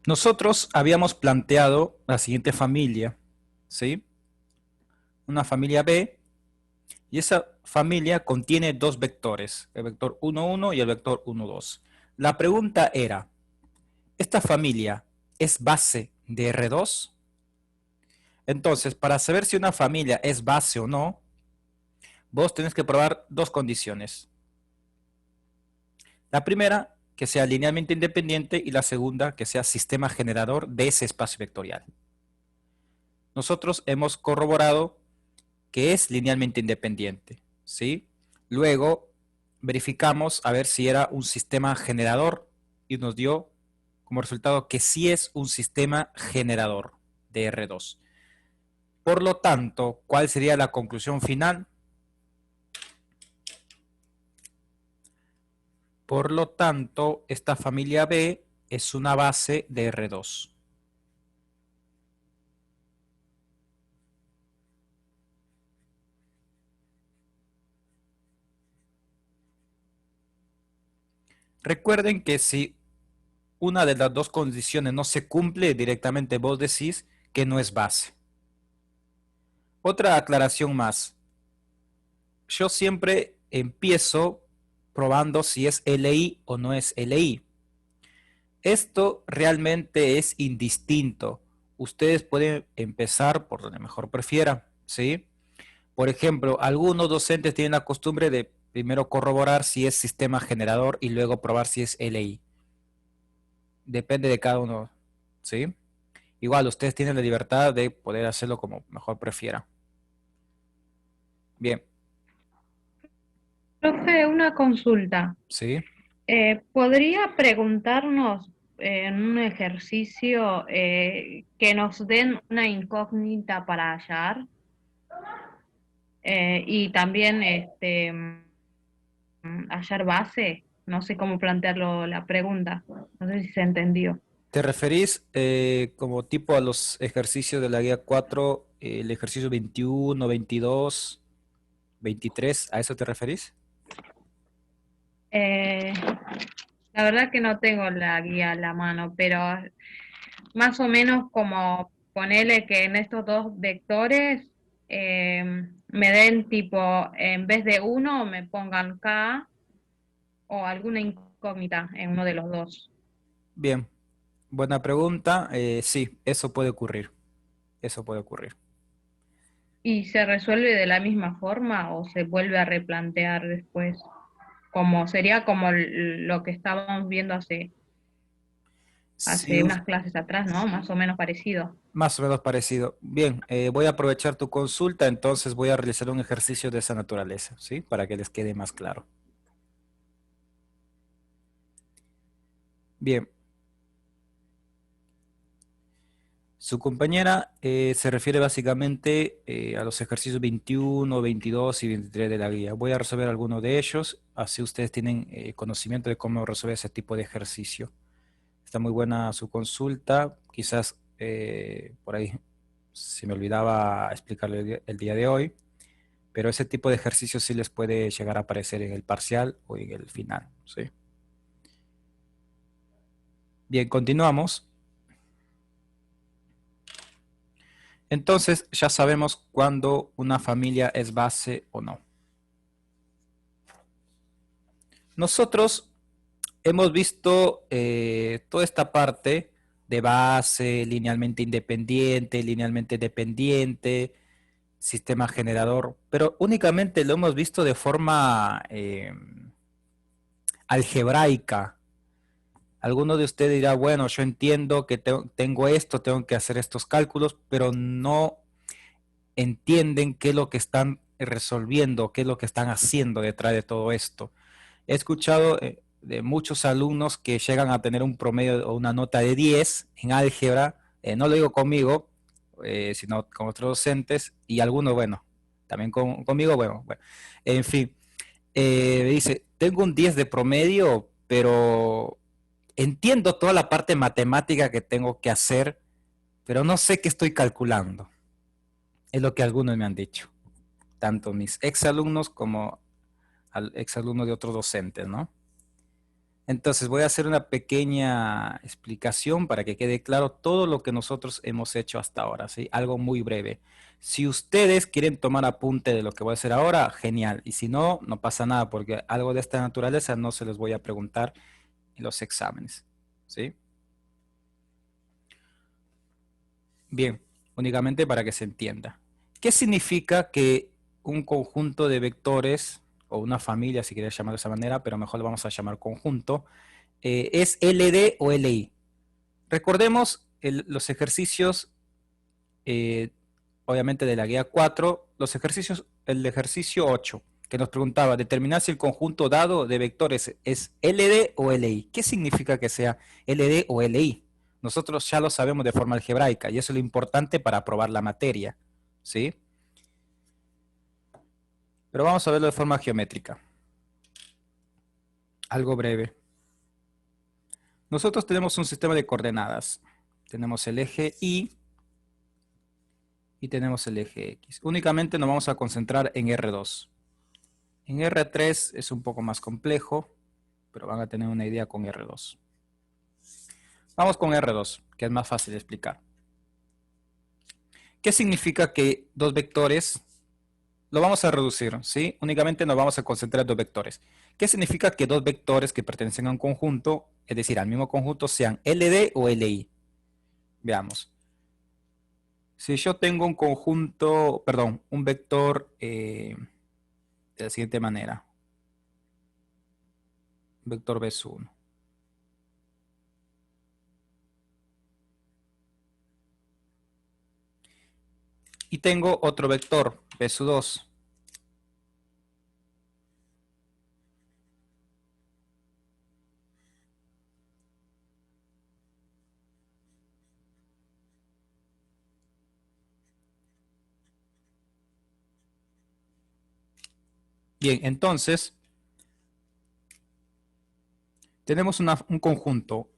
Nosotros habíamos planteado la siguiente familia, ¿sí? Una familia B, y esa familia contiene dos vectores, el vector 1, 1 y el vector 1, 2. La pregunta era, ¿esta familia es base de R2? Entonces, para saber si una familia es base o no, vos tenés que probar dos condiciones. La primera, que sea linealmente independiente, y la segunda, que sea sistema generador de ese espacio vectorial. Nosotros hemos corroborado que es linealmente independiente, ¿sí? Luego verificamos a ver si era un sistema generador y nos dio como resultado que sí es un sistema generador de R2. Por lo tanto, ¿cuál sería la conclusión final? Por lo tanto, esta familia B es una base de R2. Recuerden que si una de las dos condiciones no se cumple, directamente vos decís que no es base. Otra aclaración más. Yo siempre empiezo probando si es LI o no es LI. Esto realmente es indistinto. Ustedes pueden empezar por donde mejor prefieran, ¿sí? Por ejemplo, algunos docentes tienen la costumbre de primero corroborar si es sistema generador y luego probar si es LI. Depende de cada uno, ¿sí? Igual, ustedes tienen la libertad de poder hacerlo como mejor prefieran. Bien, Profe, una consulta. ¿sí? ¿Podría preguntarnos en un ejercicio que nos den una incógnita para hallar? Y también hallar base. No sé cómo plantearlo la pregunta. No sé si se entendió. ¿Te referís como tipo a los ejercicios de la guía 4, el ejercicio 21, 22, 23? ¿A eso te referís? Eh, la verdad que no tengo la guía a la mano, pero más o menos como ponerle que en estos dos vectores me den tipo, en vez de uno, me pongan K o alguna incógnita en uno de los dos. Bien, buena pregunta. Sí, eso puede ocurrir. Eso puede ocurrir. ¿Y se resuelve de la misma forma o se vuelve a replantear después? Como sería como lo que estábamos viendo Sí, hace unas clases atrás, ¿no? Más o menos parecido. más o menos parecido. Bien, voy a aprovechar tu consulta, entonces voy a realizar un ejercicio de esa naturaleza, ¿sí? Para que les quede más claro. Bien, su compañera se refiere básicamente a los ejercicios 21, 22 y 23 de la guía. Voy a resolver algunos de ellos, así ustedes tienen conocimiento de cómo resolver ese tipo de ejercicio. Está muy buena su consulta, quizás por ahí se me olvidaba explicarle el día de hoy, pero ese tipo de ejercicios sí les puede llegar a aparecer en el parcial o en el final, ¿sí? Bien, continuamos. Entonces ya sabemos cuándo una familia es base o no. Nosotros hemos visto toda esta parte de base, linealmente dependiente, sistema generador, pero únicamente lo hemos visto de forma algebraica. Alguno de ustedes dirá, bueno, yo entiendo que tengo esto, tengo que hacer estos cálculos, pero no entienden qué es lo que están resolviendo, qué es lo que están haciendo detrás de todo esto. He escuchado de muchos alumnos que llegan a tener un promedio o una nota de 10 en álgebra, no lo digo conmigo, sino con otros docentes, y algunos, bueno, también conmigo, bueno, en fin, dice, tengo un 10 de promedio, pero entiendo toda la parte matemática que tengo que hacer, pero no sé qué estoy calculando. Es lo que algunos me han dicho, tanto mis exalumnos como exalumnos de otros docentes, ¿no? Entonces voy a hacer una pequeña explicación para que quede claro todo lo que nosotros hemos hecho hasta ahora, ¿sí? Algo muy breve. Si ustedes quieren tomar apunte de lo que voy a hacer ahora, genial. Y si no, no pasa nada, porque algo de esta naturaleza no se les voy a preguntar en los exámenes, ¿sí? Bien, únicamente para que se entienda. ¿Qué significa que un conjunto de vectores, o una familia, si quieres llamarlo de esa manera, pero mejor lo vamos a llamar conjunto, es LD o LI? Recordemos los ejercicios, eh, obviamente de la guía 4, los ejercicios, el ejercicio 8, que nos preguntaba determinar si el conjunto dado de vectores es LD o LI. ¿Qué significa que sea LD o LI? Nosotros ya lo sabemos de forma algebraica y eso es lo importante para aprobar la materia, ¿sí? Pero vamos a verlo de forma geométrica. Algo breve. Nosotros tenemos un sistema de coordenadas. Tenemos el eje Y y tenemos el eje X. Únicamente nos vamos a concentrar en R2. En R3 es un poco más complejo, pero van a tener una idea con R2. Vamos con R2, que es más fácil de explicar. ¿Qué significa que dos vectores lo vamos a reducir, ¿sí? Únicamente nos vamos a concentrar en dos vectores? ¿Qué significa que dos vectores que pertenecen a un conjunto, es decir, al mismo conjunto, sean LD o LI? Veamos. Si yo tengo un conjunto, perdón, un vector de la siguiente manera. Vector B 1. Y tengo otro vector, B 2. Bien, entonces tenemos un conjunto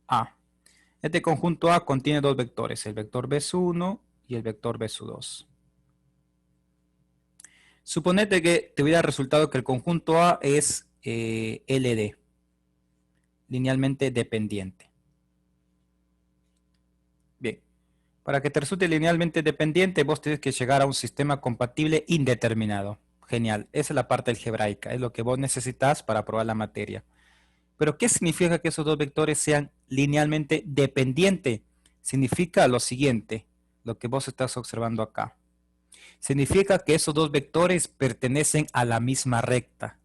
A. Este conjunto A contiene dos vectores, el vector B1 y el vector B2. Suponete que te hubiera resultado que el conjunto A es LD, linealmente dependiente. Bien, para que te resulte linealmente dependiente, vos tienes que llegar a un sistema compatible indeterminado. Genial, esa es la parte algebraica, es lo que vos necesitas para aprobar la materia. Pero ¿qué significa que esos dos vectores sean linealmente dependientes? Significa lo siguiente, lo que vos estás observando acá. Significa que esos dos vectores pertenecen a la misma recta.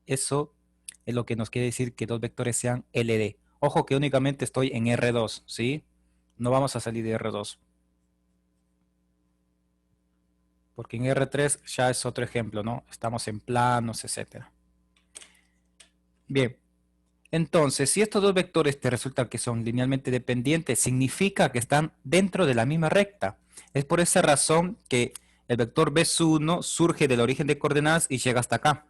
Eso es lo que nos quiere decir que dos vectores sean LD. Ojo que únicamente estoy en R2, ¿sí? No vamos a salir de R2. Porque en R3 ya es otro ejemplo, ¿no? Estamos en planos, etcétera. Bien. Entonces, si estos dos vectores te resultan que son linealmente dependientes, significa que están dentro de la misma recta. Es por esa razón que el vector B1 surge del origen de coordenadas y llega hasta acá.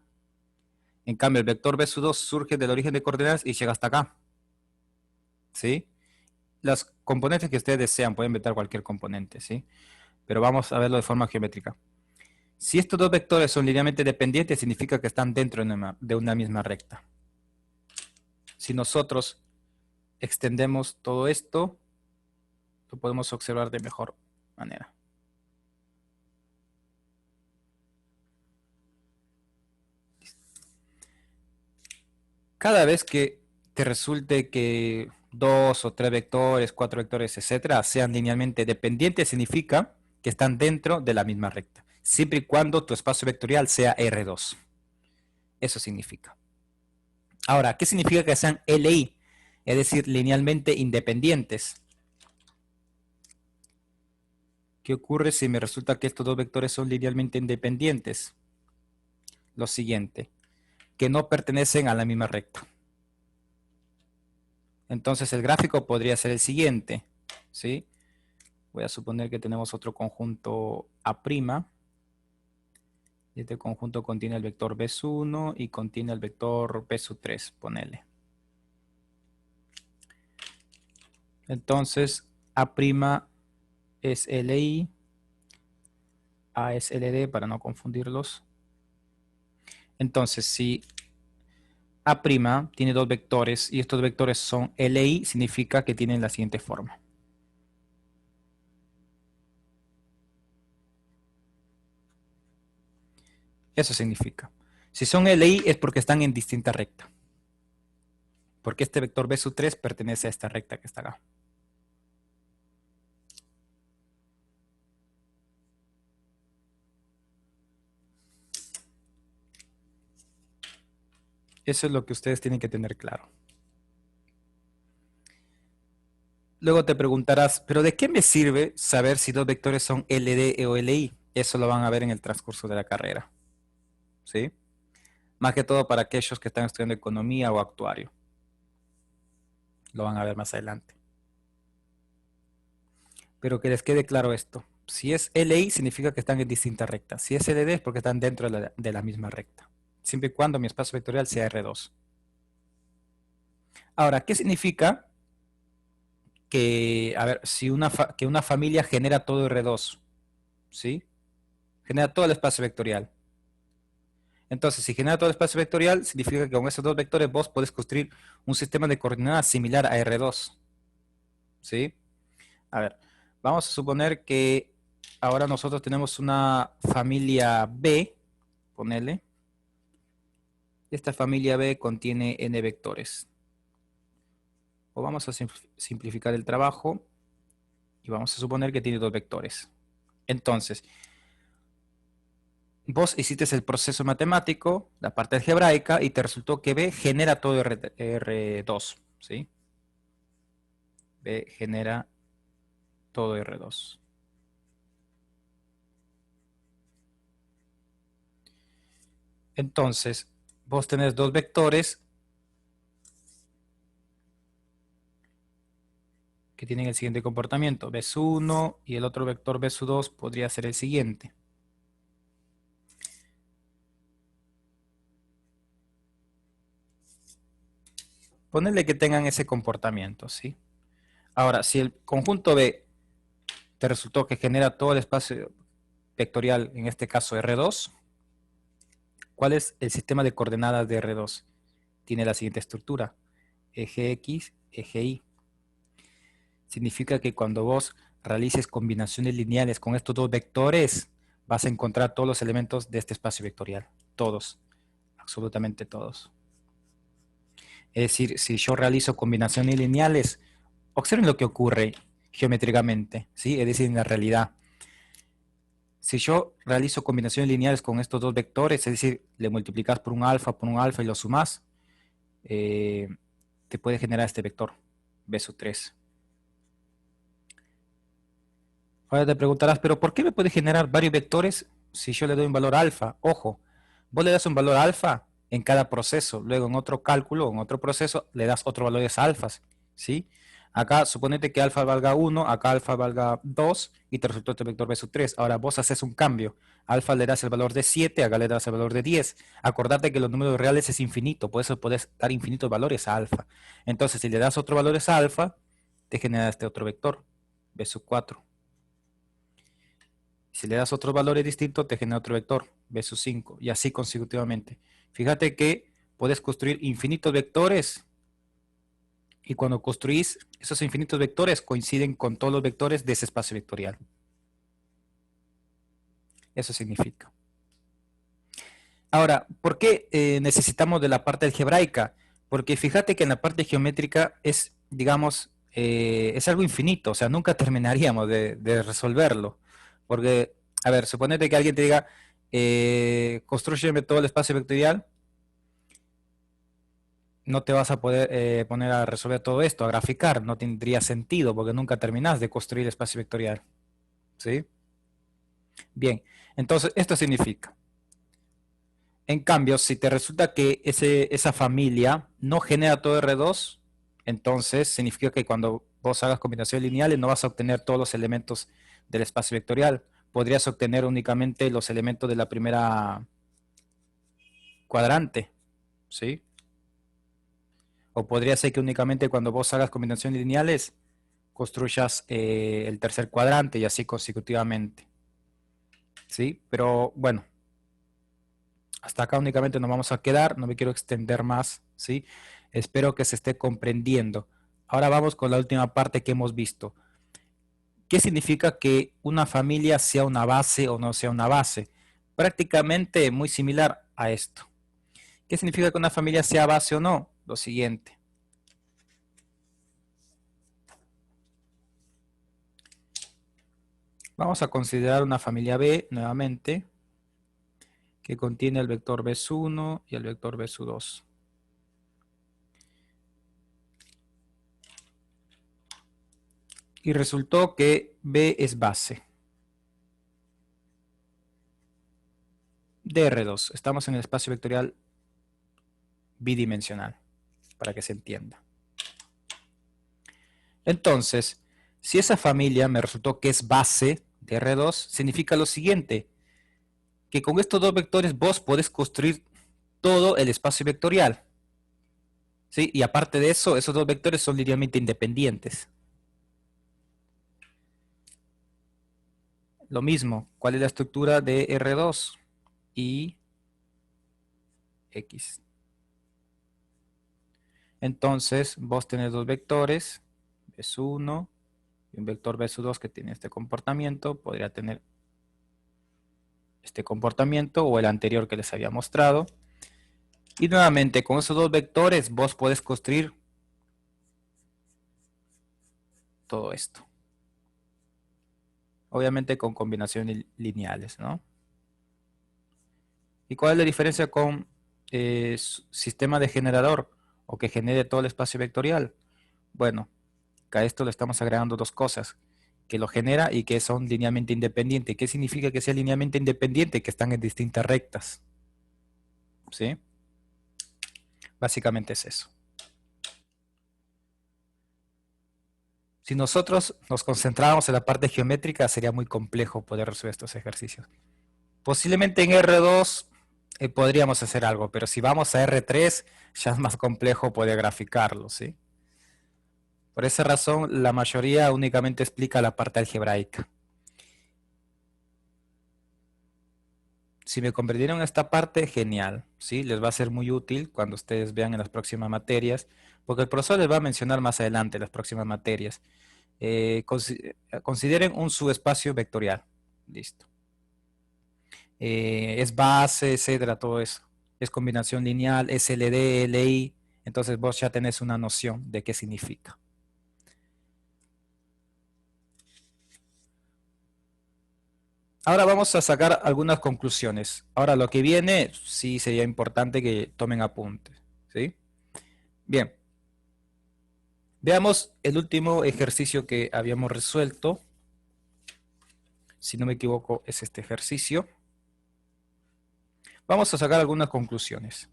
En cambio, el vector B2 surge del origen de coordenadas y llega hasta acá. ¿Sí? Las componentes que ustedes desean, pueden meter cualquier componente, ¿sí? Pero vamos a verlo de forma geométrica. Si estos dos vectores son linealmente dependientes, significa que están dentro de una misma recta. Si nosotros extendemos todo esto, lo podemos observar de mejor manera. Cada vez que te resulte que dos o tres vectores, cuatro vectores, etcétera, sean linealmente dependientes, significa que están dentro de la misma recta, siempre y cuando tu espacio vectorial sea R2. Eso significa. Ahora, ¿qué significa que sean LI? Es decir, linealmente independientes. ¿Qué ocurre si me resulta que estos dos vectores son linealmente independientes? Lo siguiente, que no pertenecen a la misma recta. Entonces el gráfico podría ser el siguiente, ¿sí? Voy a suponer que tenemos otro conjunto A'. Este conjunto contiene el vector B1 y contiene el vector B3, ponele. Entonces A' es LI, A es LD para no confundirlos. Entonces, si A' tiene dos vectores y estos vectores son LI, significa que tienen la siguiente forma. Eso significa. Si son LI es porque están en distinta recta. Porque este vector B sub 3 pertenece a esta recta que está acá. Eso es lo que ustedes tienen que tener claro. Luego te preguntarás, ¿pero de qué me sirve saber si dos vectores son LD o LI? Eso lo van a ver en el transcurso de la carrera. ¿Sí? Más que todo para aquellos que están estudiando economía o actuario. Lo van a ver más adelante. Pero que les quede claro esto. Si es LI significa que están en distintas rectas. Si es LD es porque están dentro de la misma recta. Siempre y cuando mi espacio vectorial sea R2. Ahora, ¿qué significa que, a ver, si que una familia genera todo R2? ¿Sí? Genera todo el espacio vectorial. Entonces, si genera todo el espacio vectorial, significa que con esos dos vectores vos podés construir un sistema de coordenadas similar a R2. ¿Sí? A ver, vamos a suponer que ahora nosotros tenemos una familia B, ponele. Esta familia B contiene n vectores. O vamos a simplificar el trabajo y vamos a suponer que tiene dos vectores. Entonces, vos hiciste el proceso matemático, la parte algebraica, y te resultó que B genera todo R2, ¿sí? B genera todo R2. Entonces, vos tenés dos vectores que tienen el siguiente comportamiento. B1 y el otro vector B2 podría ser el siguiente. Ponerle que tengan ese comportamiento, ¿sí? Ahora, si el conjunto B te resultó que genera todo el espacio vectorial, en este caso R2, ¿cuál es el sistema de coordenadas de R2? Tiene la siguiente estructura. Eje X, eje Y. Significa que cuando vos realices combinaciones lineales con estos dos vectores, vas a encontrar todos los elementos de este espacio vectorial. Todos. Absolutamente todos. Es decir, si yo realizo combinaciones lineales, observen lo que ocurre geométricamente, ¿sí? Es decir, en la realidad. Si yo realizo combinaciones lineales con estos dos vectores, es decir, le multiplicas por un alfa y lo sumas, te puede generar este vector, B sub 3. Ahora te preguntarás, ¿pero por qué me puede generar varios vectores si yo le doy un valor alfa? Ojo, vos le das un valor alfa en cada proceso, luego en otro cálculo, en otro proceso, le das otros valores alfas, ¿sí? Acá, suponete que alfa valga 1, acá alfa valga 2 y te resultó este vector B sub 3. Ahora vos haces un cambio. Alfa le das el valor de 7, acá le das el valor de 10. Acordate que los números reales es infinito, por eso puedes dar infinitos valores a alfa. Entonces, si le das otros valores a alfa, te genera este otro vector, B sub 4. Si le das otros valores distintos, te genera otro vector, B sub 5, y así consecutivamente. Fíjate que puedes construir infinitos vectores, y cuando construís esos infinitos vectores, coinciden con todos los vectores de ese espacio vectorial. Eso significa. Ahora, ¿por qué necesitamos de la parte algebraica? Porque fíjate que en la parte geométrica es, digamos, es algo infinito, o sea, nunca terminaríamos de resolverlo. Porque, a ver, suponete que alguien te diga, construyeme todo el espacio vectorial, no te vas a poder poner a resolver todo esto, a graficar, no tendría sentido porque nunca terminás de construir el espacio vectorial. ¿Sí? Bien, entonces esto significa, en cambio, si te resulta que esa familia no genera todo R2, entonces significa que cuando vos hagas combinaciones lineales no vas a obtener todos los elementos del espacio vectorial. Podrías obtener únicamente los elementos de la primera cuadrante, ¿sí? O podría ser que únicamente cuando vos hagas combinaciones lineales construyas el tercer cuadrante y así consecutivamente, ¿sí? Pero bueno, Hasta acá únicamente nos vamos a quedar, no me quiero extender más, ¿sí? Espero que se esté comprendiendo. Ahora vamos con la última parte que hemos visto. ¿Qué significa que una familia sea una base o no sea una base? Prácticamente muy similar a esto. ¿Qué significa que una familia sea base o no? Lo siguiente. Vamos a considerar una familia B nuevamente, que contiene el vector B1 y el vector B2. Y resultó que B es base de R2. Estamos en el espacio vectorial bidimensional, para que se entienda. Entonces, si esa familia me resultó que es base de R2, significa lo siguiente, que con estos dos vectores vos podés construir todo el espacio vectorial. ¿Sí? Y aparte de eso, esos dos vectores son linealmente independientes. Lo mismo, ¿cuál es la estructura de R2? Y X. Entonces, vos tenés dos vectores, B1 y un vector B2 que tiene este comportamiento. Podría tener este comportamiento o el anterior que les había mostrado. Y nuevamente, con esos dos vectores, vos podés construir todo esto. Obviamente con combinaciones lineales, ¿no? ¿Y cuál es la diferencia con sistema de generador o que genere todo el espacio vectorial? Bueno, a esto le estamos agregando dos cosas, que lo genera y que son linealmente independientes. ¿Qué significa que sea linealmente independiente? Que están en distintas rectas. ¿Sí? Básicamente es eso. Si nosotros nos concentráramos en la parte geométrica, sería muy complejo poder resolver estos ejercicios. Posiblemente en R2 podríamos hacer algo, pero si vamos a R3 ya es más complejo poder graficarlo, ¿sí? Por esa razón, la mayoría únicamente explica la parte algebraica. Si me comprendieron esta parte, genial, ¿sí? Les va a ser muy útil cuando ustedes vean en las próximas materias, porque el profesor les va a mencionar más adelante las próximas materias. Consideren un subespacio vectorial. Listo. Es base, etcétera, todo eso. Es combinación lineal, SLD, LI. Entonces vos ya tenés una noción de qué significa. Ahora vamos a sacar algunas conclusiones. Ahora lo que viene, sí sería importante que tomen apuntes, ¿sí? Bien. Veamos el último ejercicio que habíamos resuelto. Si no me equivoco, es este ejercicio. Vamos a sacar algunas conclusiones.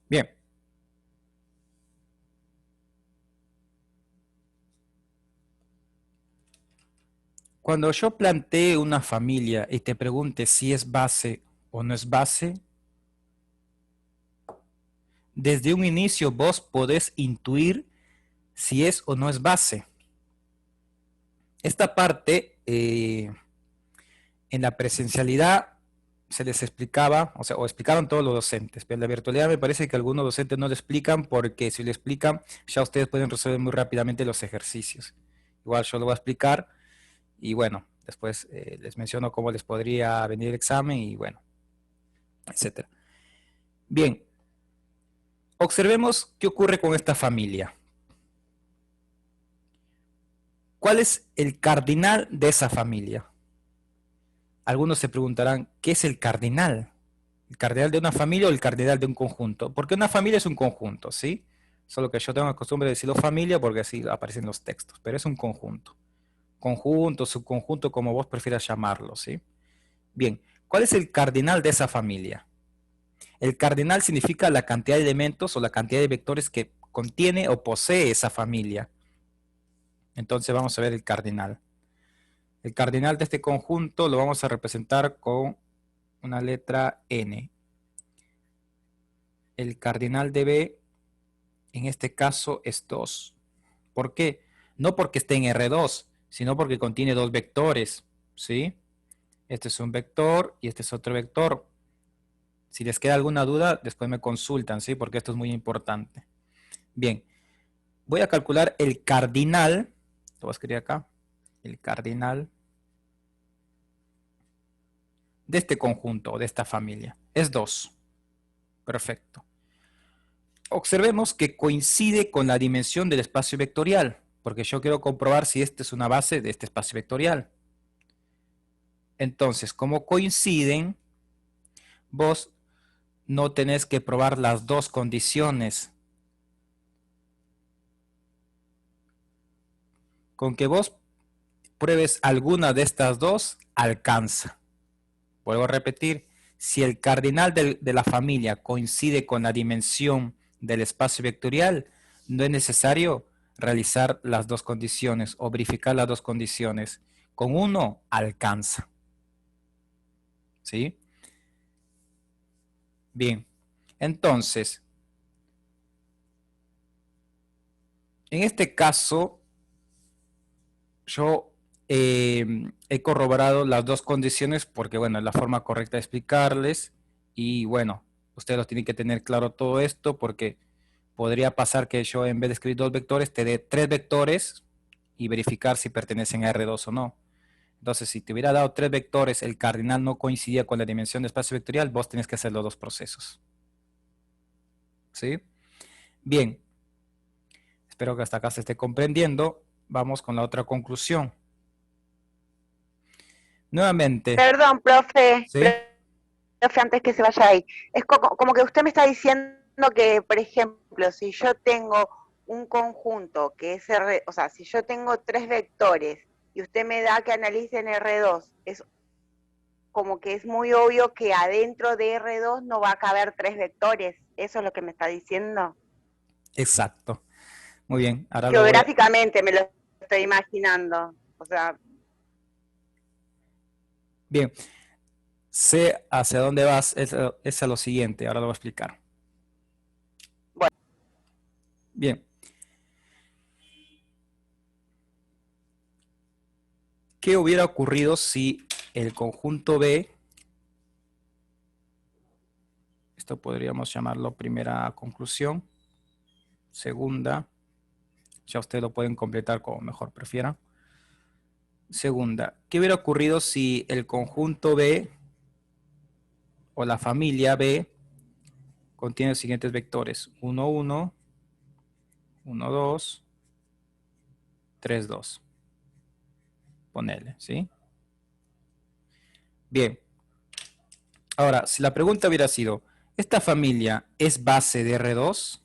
Bien. Cuando yo plantee una familia y te pregunte si es base o no es base, desde un inicio vos podés intuir si es o no es base. Esta parte, en la presencialidad se les explicaba, o explicaban todos los docentes, pero en la virtualidad me parece que algunos docentes no le explican porque si le explican, ya ustedes pueden resolver muy rápidamente los ejercicios. Igual yo lo voy a explicar y bueno, después les menciono cómo les podría venir el examen y bueno, etcétera. Bien, observemos qué ocurre con esta familia. ¿Cuál es el cardinal de esa familia? Algunos se preguntarán, ¿qué es el cardinal? ¿El cardinal de una familia o el cardinal de un conjunto? Porque una familia es un conjunto, ¿sí? Solo que yo tengo la costumbre de decirlo familia porque así aparecen los textos, pero es un conjunto. Conjunto, subconjunto, como vos prefieras llamarlo, ¿sí? Bien, ¿cuál es el cardinal de esa familia? El cardinal significa la cantidad de elementos o la cantidad de vectores que contiene o posee esa familia. Entonces vamos a ver el cardinal. El cardinal de este conjunto lo vamos a representar con una letra N. El cardinal de B, en este caso, es 2. ¿Por qué? No porque esté en R2, sino porque contiene dos vectores, ¿sí? Este es un vector y este es otro vector. Si les queda alguna duda, después me consultan, ¿sí? Porque esto es muy importante. Bien, voy a calcular el cardinal, lo voy a escribir acá, el cardinal de este conjunto, de esta familia. Es 2. Perfecto. Observemos que coincide con la dimensión del espacio vectorial, porque yo quiero comprobar si esta es una base de este espacio vectorial. Entonces, como coinciden, vos no tenés que probar las dos condiciones. Con que vos pruebes alguna de estas dos, alcanza. Vuelvo a repetir, si el cardinal de la familia coincide con la dimensión del espacio vectorial, no es necesario realizar las dos condiciones o verificar las dos condiciones. Con uno alcanza. ¿Sí? Bien. Entonces, en este caso, yo he corroborado las dos condiciones porque, bueno, es la forma correcta de explicarles y, bueno, ustedes lo tienen que tener claro todo esto porque podría pasar que yo en vez de escribir dos vectores te dé tres vectores y verificar si pertenecen a R2 o no. Entonces, si te hubiera dado tres vectores, el cardinal no coincidía con la dimensión de espacio vectorial, vos tenés que hacer los dos procesos. ¿Sí? Bien. Espero que hasta acá se esté comprendiendo. Vamos con la otra conclusión. Nuevamente. Perdón, profe, ¿Sí? profe, antes que se vaya ahí. Es como que usted me está diciendo que, por ejemplo, si yo tengo un conjunto que es R, o sea, si yo tengo tres vectores y usted me da que analicen R2, es como que es muy obvio que adentro de R2 no va a caber tres vectores. ¿Eso es lo que me está diciendo? Exacto. Muy bien. Ahora lo voy a... Geográficamente me lo estoy imaginando. O sea... Bien. Sé hacia dónde vas. Es a lo siguiente. Ahora lo voy a explicar. Bueno. Bien. ¿Qué hubiera ocurrido si el conjunto B, esto podríamos llamarlo primera conclusión, segunda, ya ustedes lo pueden completar como mejor prefieran. Segunda, ¿qué hubiera ocurrido si el conjunto B o la familia B contiene los siguientes vectores? 1, 1, 1, 2, 3, 2. Ponele, ¿sí? Bien. Ahora, si la pregunta hubiera sido, ¿esta familia es base de R2?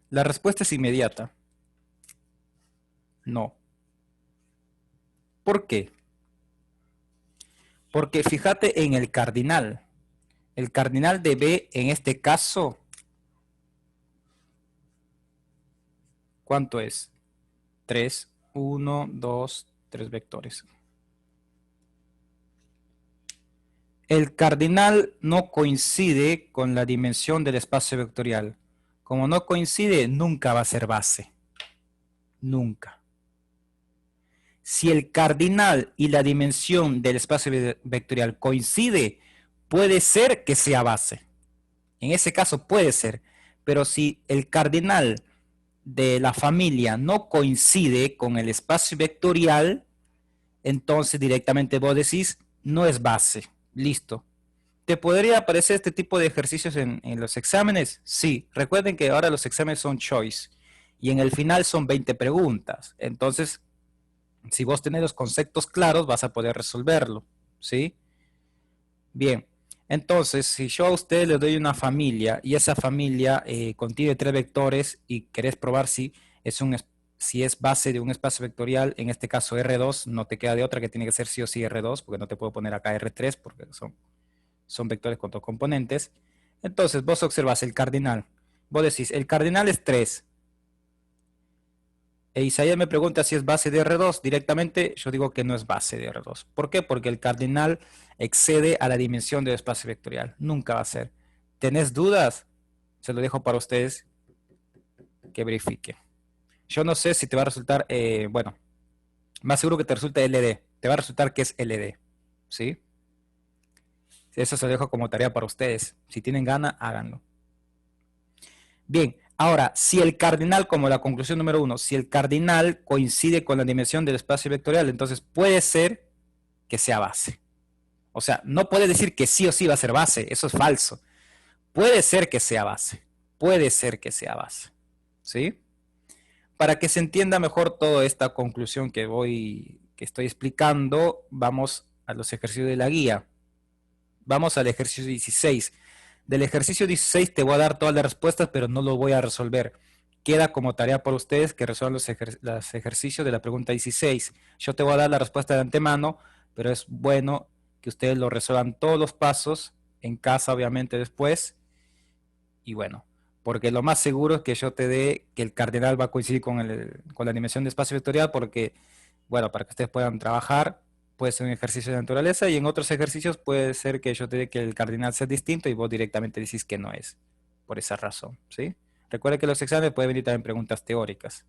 La respuesta es inmediata. No. ¿Por qué? Porque fíjate en el cardinal. El cardinal de B en este caso, ¿cuánto es? 3, 1, 2, 3 vectores. El cardinal no coincide con la dimensión del espacio vectorial. Como no coincide, nunca va a ser base. Nunca. Si el cardinal y la dimensión del espacio vectorial coincide, puede ser que sea base. En ese caso puede ser. Pero si el cardinal de la familia no coincide con el espacio vectorial, entonces directamente vos decís, no es base. Listo. ¿Te podría aparecer este tipo de ejercicios en los exámenes? Sí. Recuerden que ahora los exámenes son choice y en el final son 20 preguntas. Entonces, si vos tenés los conceptos claros, vas a poder resolverlo. ¿Sí? Bien. Entonces, si yo a usted le doy una familia y esa familia contiene tres vectores y querés probar si es base de un espacio vectorial, en este caso R2, no te queda de otra que tiene que ser sí o sí R2, porque no te puedo poner acá R3 porque son vectores con dos componentes. Entonces, vos observas el cardinal. Vos decís, el cardinal es 3. E Isaías me pregunta si es base de R2. Directamente yo digo que no es base de R2. ¿Por qué? Porque el cardinal excede a la dimensión del espacio vectorial. Nunca va a ser. ¿Tenés dudas? Se lo dejo para ustedes que verifiquen. Yo no sé si te va a resultar, bueno, más seguro que te resulte LD. Te va a resultar que es LD. ¿Sí? Eso se lo dejo como tarea para ustedes. Si tienen gana, háganlo. Bien, ahora, si el cardinal, como la conclusión número 1, si el cardinal coincide con la dimensión del espacio vectorial, entonces puede ser que sea base. O sea, no puede decir que sí o sí va a ser base, eso es falso. Puede ser que sea base, puede ser que sea base. ¿Sí? Para que se entienda mejor toda esta conclusión que estoy explicando, vamos a los ejercicios de la guía. Vamos al ejercicio 16. Del ejercicio 16 te voy a dar todas las respuestas, pero no lo voy a resolver. Queda como tarea por ustedes que resuelvan los ejercicios de la pregunta 16. Yo te voy a dar la respuesta de antemano, pero es bueno que ustedes lo resuelvan todos los pasos, en casa obviamente después. Y bueno, porque lo más seguro es que yo te dé que el cardinal va a coincidir con la dimensión de espacio vectorial, porque, bueno, para que ustedes puedan trabajar, puede ser un ejercicio de naturaleza, y en otros ejercicios puede ser que yo te dé que el cardinal sea distinto y vos directamente decís que no es, por esa razón, ¿sí? Recuerda que los exámenes pueden venir también preguntas teóricas.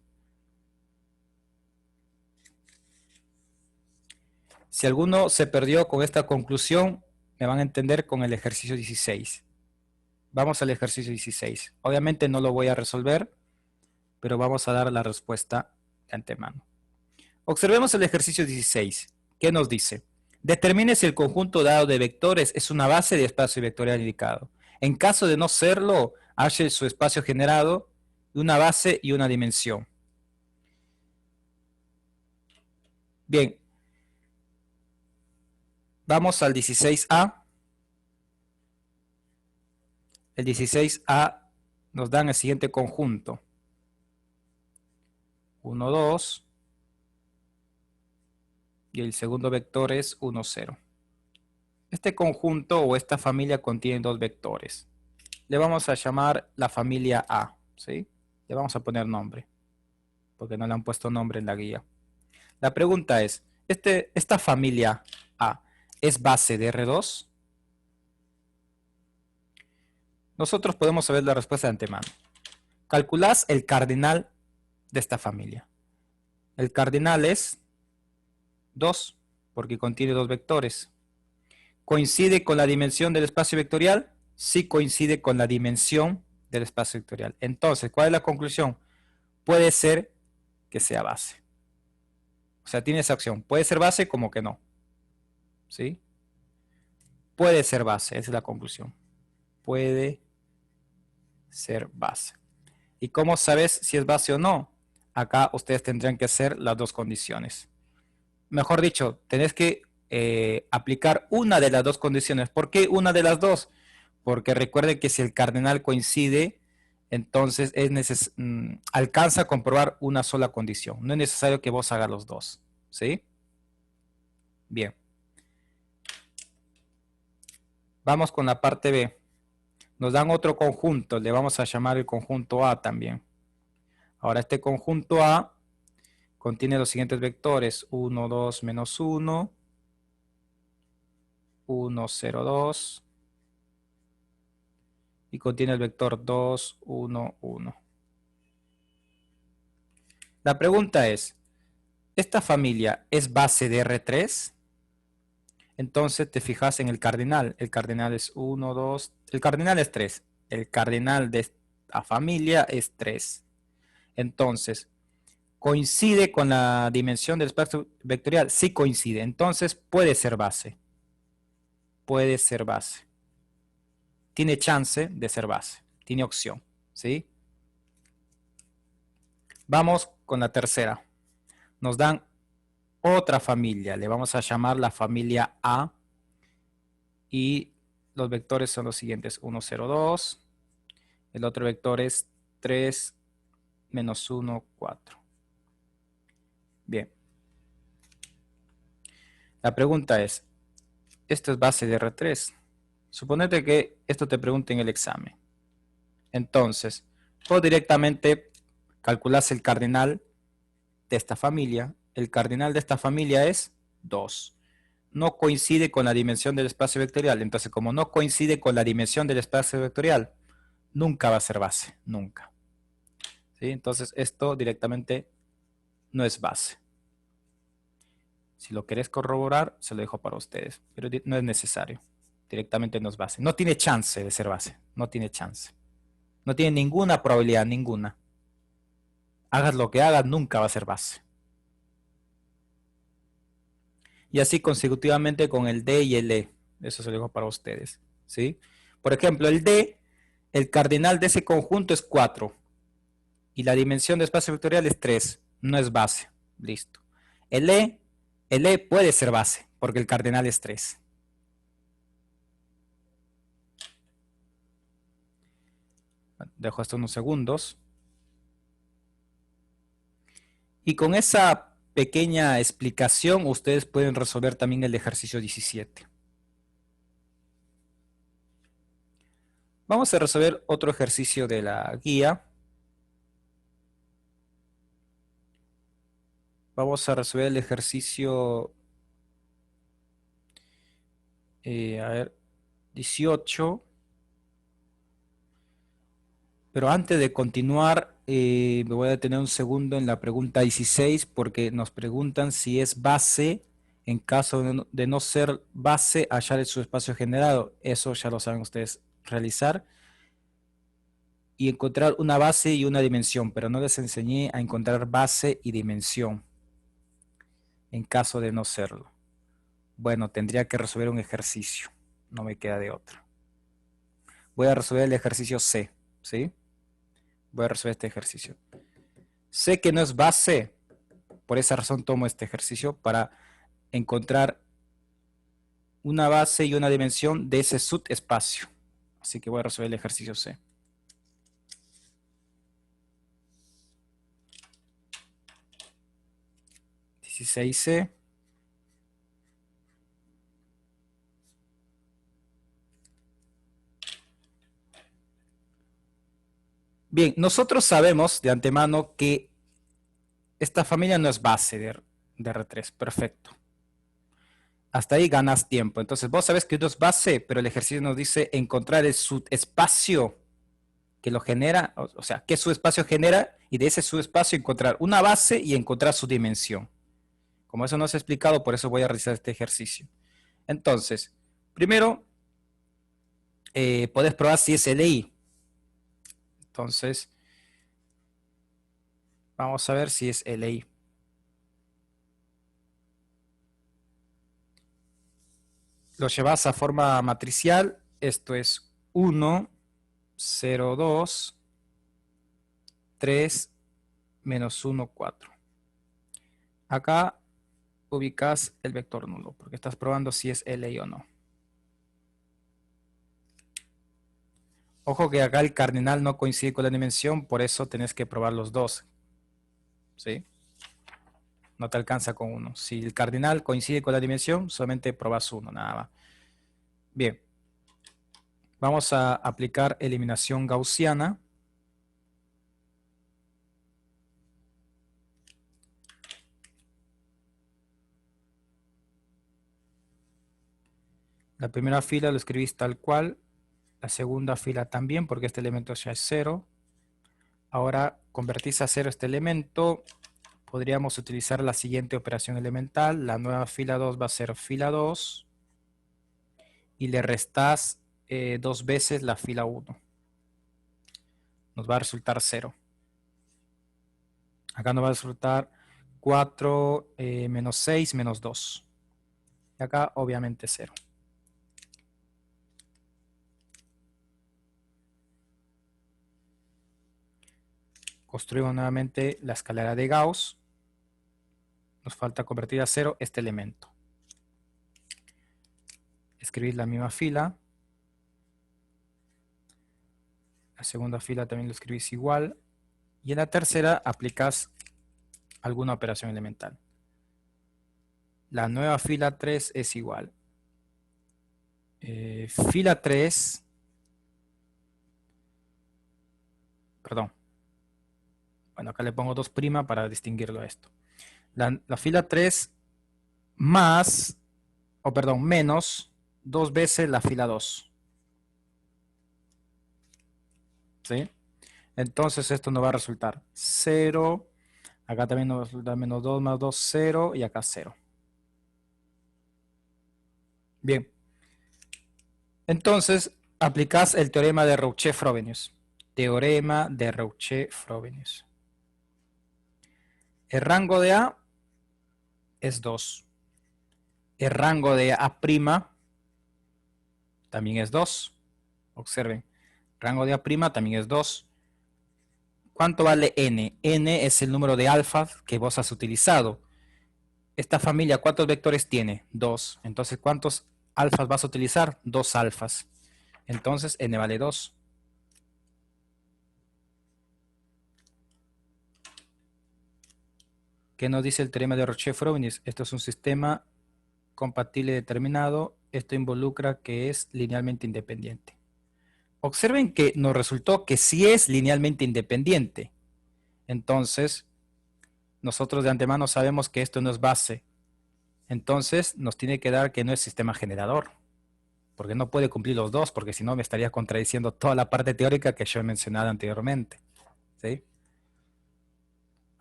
Si alguno se perdió con esta conclusión, me van a entender con el ejercicio 16. Vamos al ejercicio 16. Obviamente no lo voy a resolver, pero vamos a dar la respuesta de antemano. Observemos el ejercicio 16. ¿Qué nos dice? Determine si el conjunto dado de vectores es una base de espacio vectorial indicado. En caso de no serlo, halle su espacio generado de una base y una dimensión. Bien. Vamos al 16A. El 16A nos dan el siguiente conjunto. 1, 2. Y el segundo vector es 1, 0. Este conjunto o esta familia contiene dos vectores. Le vamos a llamar la familia A, ¿sí? Le vamos a poner nombre, porque no le han puesto nombre en la guía. La pregunta es, ¿esta familia A es base de R2? Nosotros podemos saber la respuesta de antemano. Calculás el cardinal de esta familia. El cardinal es 2, porque contiene dos vectores. ¿Coincide con la dimensión del espacio vectorial? Sí coincide con la dimensión del espacio vectorial. Entonces, ¿cuál es la conclusión? Puede ser que sea base. O sea, tiene esa opción. Puede ser base como que no. ¿Sí? Puede ser base, esa es la conclusión. Puede ser base. ¿Y cómo sabes si es base o no? Acá ustedes tendrían que hacer las dos condiciones. Mejor dicho, tenés que aplicar una de las dos condiciones. ¿Por qué una de las dos? Porque recuerden que si el cardinal coincide, entonces alcanza a comprobar una sola condición. No es necesario que vos hagas los dos. ¿Sí? Bien. Vamos con la parte B. Nos dan otro conjunto. Le vamos a llamar el conjunto A también. Ahora este conjunto A contiene los siguientes vectores. 1, 2, menos 1. 1, 0, 2. Y contiene el vector 2, 1, 1. La pregunta es, ¿esta familia es base de R3? Entonces te fijas en el cardinal. El cardinal es 1, 2. El cardinal es 3. El cardinal de esta familia es 3. Entonces, ¿coincide con la dimensión del espacio vectorial? Sí coincide. Entonces puede ser base. Puede ser base. Tiene chance de ser base. Tiene opción. ¿Sí? Vamos con la tercera. Nos dan otra familia. Le vamos a llamar la familia A. Y los vectores son los siguientes. 1, 0, 2. El otro vector es 3, menos 1, 4. Bien. La pregunta es, ¿esto es base de R3? Suponete que esto te pregunte en el examen. Entonces, vos directamente calculás el cardinal de esta familia, el cardinal de esta familia es 2. No coincide con la dimensión del espacio vectorial. Entonces, como no coincide con la dimensión del espacio vectorial, nunca va a ser base, nunca. ¿Sí? Entonces, esto directamente no es base. Si lo querés corroborar, se lo dejo para ustedes, pero no es necesario. Directamente no es base. No tiene chance de ser base, no tiene chance. No tiene ninguna probabilidad, ninguna. Hagas lo que hagas, nunca va a ser base. Y así consecutivamente con el D y el E. Eso se lo dejo para ustedes. ¿Sí? Por ejemplo, el D, el cardinal de ese conjunto es 4. Y la dimensión de espacio vectorial es 3. No es base. Listo. El E puede ser base, porque el cardinal es 3. Dejo esto unos segundos. Y con esa pequeña explicación, ustedes pueden resolver también el ejercicio 17. Vamos a resolver otro ejercicio de la guía. Vamos a resolver el ejercicio 18. Pero antes de continuar, me voy a detener un segundo en la pregunta 16 porque nos preguntan si es base. En caso de no ser base, hallar su espacio generado. Eso ya lo saben ustedes realizar. Y encontrar una base y una dimensión, pero no les enseñé a encontrar base y dimensión en caso de no serlo. Bueno, tendría que resolver un ejercicio, no me queda de otra. Voy a resolver el ejercicio C, ¿sí? Voy a resolver este ejercicio. Sé que no es base, por esa razón tomo este ejercicio para encontrar una base y una dimensión de ese subespacio. Así que voy a resolver el ejercicio C. C. Bien, nosotros sabemos de antemano que esta familia no es base de R3. Perfecto. Hasta ahí ganas tiempo. Entonces vos sabés que no es base, pero el ejercicio nos dice encontrar el subespacio que lo genera, o sea, qué subespacio genera, y de ese subespacio encontrar una base y encontrar su dimensión. Como eso no se ha explicado, por eso voy a realizar este ejercicio. Entonces, primero, podés probar si es LI. Entonces, vamos a ver si es LI. Lo llevas a forma matricial. Esto es 1, 0, 2, 3, menos 1, 4. Acá ubicas el vector nulo, porque estás probando si es LI o no. Ojo que acá el cardinal no coincide con la dimensión, por eso tenés que probar los dos. ¿Sí? No te alcanza con uno. Si el cardinal coincide con la dimensión, solamente probas uno, nada más. Bien. Vamos a aplicar eliminación gaussiana. La primera fila lo escribís tal cual. La segunda fila también, porque este elemento ya es 0. Ahora convertís a 0 este elemento. Podríamos utilizar la siguiente operación elemental. La nueva fila 2 va a ser fila 2. Y le restás 2 veces la fila 1. Nos va a resultar 0. Acá nos va a resultar 4 menos 6 menos 2. Y acá obviamente 0. Construimos nuevamente la escalera de Gauss. Nos falta convertir a 0 este elemento. Escribir la misma fila. La segunda fila también lo escribís igual. Y en la tercera aplicas alguna operación elemental. La nueva fila 3 es igual. Fila 3. Perdón. Bueno, acá le pongo 2' para distinguirlo a esto. La fila 3 más, o perdón, menos 2 veces la fila 2. ¿Sí? Entonces esto nos va a resultar 0. Acá también nos va a resultar menos 2 más 2, 0. Y acá 0. Bien. Entonces, aplicás el teorema de Rouchet-Frobenius. Teorema de Rouchet-Frobenius. El rango de A es 2. El rango de A' también es 2. Observen. Rango de A' también es 2. ¿Cuánto vale n? N es el número de alfas que vos has utilizado. Esta familia, ¿cuántos vectores tiene? 2. Entonces, ¿cuántos alfas vas a utilizar? 2 alfas. Entonces, n vale 2. ¿Qué nos dice el teorema de Rouchet-Frobenius? Esto es un sistema compatible determinado. Esto involucra que es linealmente independiente. Observen que nos resultó que sí es linealmente independiente. Entonces, nosotros de antemano sabemos que esto no es base. Entonces, nos tiene que dar que no es sistema generador. Porque no puede cumplir los dos, porque si no me estaría contradiciendo toda la parte teórica que yo he mencionado anteriormente. ¿Sí?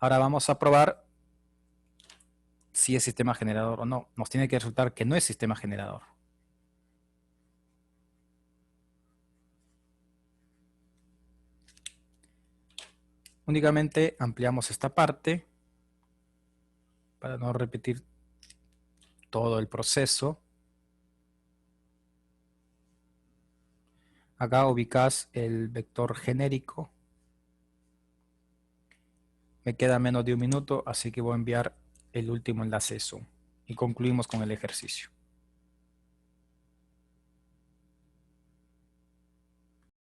Ahora vamos a probar si es sistema generador o no. Nos tiene que resultar que no es sistema generador. Únicamente ampliamos esta parte para no repetir todo el proceso. Acá ubicas el vector genérico. Me queda menos de un minuto, así que voy a enviar el último enlace de Zoom. Y concluimos con el ejercicio.